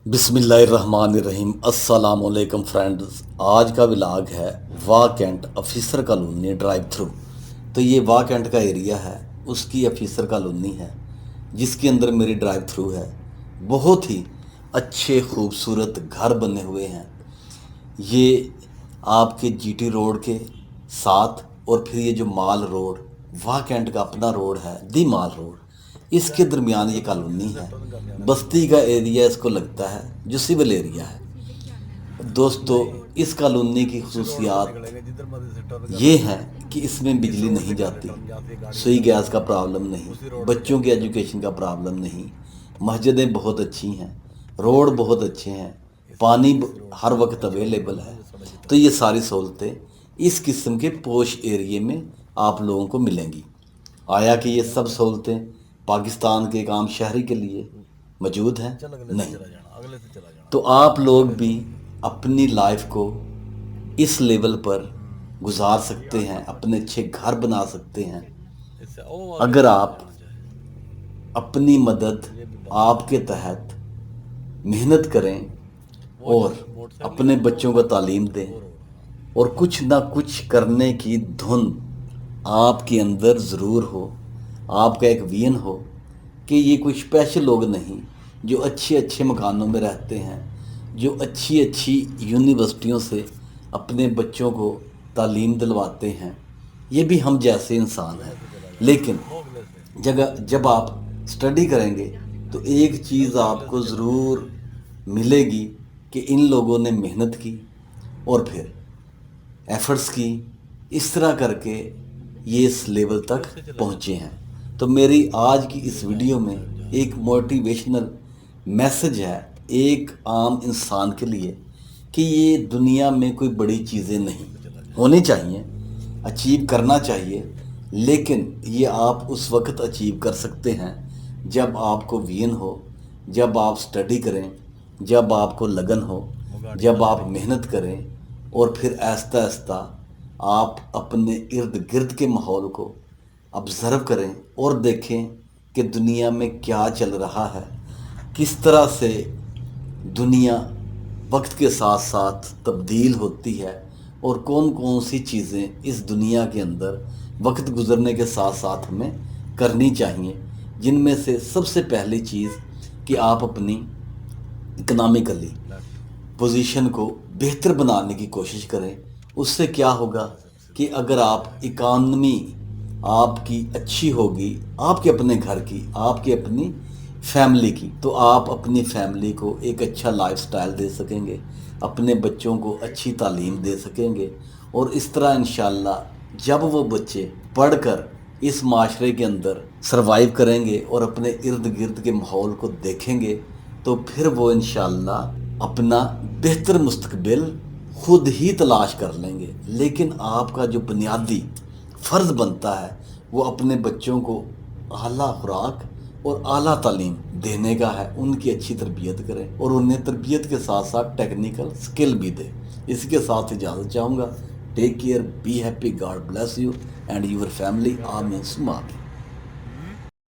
بسم اللہ الرحمن الرحیم۔ السلام علیکم فرینڈز، آج کا ولاگ ہے Wah cantt officer colony drive through. تو یہ واہ کینٹ کا ایریا ہے، اس کی آفیسر کالونی ہے جس کے اندر میری ڈرائیو تھرو ہے۔ بہت ہی اچھے خوبصورت گھر بنے ہوئے ہیں۔ یہ آپ کے جی ٹی روڈ کے ساتھ، اور پھر یہ جو مال روڈ واہ کینٹ کا اپنا روڈ ہے، دی مال روڈ، اس کے درمیان یہ کالونی ہے۔ بستی کا ایریا اس کو لگتا ہے جو سول ایریا ہے۔ دوستو، اس کالونی کی خصوصیات یہ ہیں کہ اس میں بجلی نہیں جاتی، سوئی گیس کا پرابلم نہیں، بچوں کی ایجوکیشن کا پرابلم نہیں، مسجدیں بہت اچھی ہیں، روڈ بہت اچھے ہیں، پانی ہر وقت اویلیبل ہے۔ تو یہ ساری سہولتیں اس قسم کے پوش ایریے میں آپ لوگوں کو ملیں گی۔ آیا کہ یہ سب سہولتیں پاکستان کے ایک عام شہری کے لیے موجود ہیں؟ نہیں۔ تو آپ لوگ بھی اپنی لائف کو اس لیول پر گزار سکتے ہیں، اپنے اچھے گھر بنا سکتے ہیں اگر آپ اپنی مدد آپ کے تحت محنت کریں اور اپنے بچوں کو تعلیم دیں، اور کچھ نہ کچھ کرنے کی دھن آپ کے اندر ضرور ہو، آپ کا ایک وین ہو کہ یہ کوئی اسپیشل لوگ نہیں جو اچھے اچھے مکانوں میں رہتے ہیں، جو اچھی اچھی یونیورسٹیوں سے اپنے بچوں کو تعلیم دلواتے ہیں۔ یہ بھی ہم جیسے انسان ہیں، لیکن جب آپ اسٹڈی کریں گے تو ایک چیز آپ کو ضرور ملے گی کہ ان لوگوں نے محنت کی اور پھر ایفرٹس کی، اس طرح کر کے یہ اس لیول تک پہنچے ہیں۔ تو میری آج کی اس ویڈیو میں ایک موٹیویشنل میسج ہے ایک عام انسان کے لیے کہ یہ دنیا میں کوئی بڑی چیزیں نہیں ہونی چاہیے، اچیو کرنا چاہیے، لیکن یہ آپ اس وقت اچیو کر سکتے ہیں جب آپ کو وین ہو، جب آپ سٹڈی کریں، جب آپ کو لگن ہو، جب آپ محنت کریں، اور پھر آہستہ آہستہ آپ اپنے ارد گرد کے ماحول کو آبزرو کریں اور دیکھیں کہ دنیا میں کیا چل رہا ہے، کس طرح سے دنیا وقت کے ساتھ ساتھ تبدیل ہوتی ہے، اور کون کون سی چیزیں اس دنیا کے اندر وقت گزرنے کے ساتھ ساتھ ہمیں کرنی چاہیے، جن میں سے سب سے پہلی چیز کہ آپ اپنی اکنامکلی پوزیشن کو بہتر بنانے کی کوشش کریں۔ اس سے کیا ہوگا کہ اگر آپ اکانومی آپ کی اچھی ہوگی، آپ کے اپنے گھر کی، آپ کے اپنی فیملی کی، تو آپ اپنی فیملی کو ایک اچھا لائف سٹائل دے سکیں گے، اپنے بچوں کو اچھی تعلیم دے سکیں گے، اور اس طرح انشاءاللہ جب وہ بچے پڑھ کر اس معاشرے کے اندر سروائیو کریں گے اور اپنے ارد گرد کے ماحول کو دیکھیں گے، تو پھر وہ انشاءاللہ اپنا بہتر مستقبل خود ہی تلاش کر لیں گے۔ لیکن آپ کا جو بنیادی فرض بنتا ہے وہ اپنے بچوں کو اعلیٰ خوراک اور اعلیٰ تعلیم دینے کا ہے، ان کی اچھی تربیت کریں اور انہیں تربیت کے ساتھ ساتھ ٹیکنیکل سکل بھی دیں۔ اس کے ساتھ اجازت چاہوں گا۔ Take care, be happy, God bless you and your family, آمین ثم آمین۔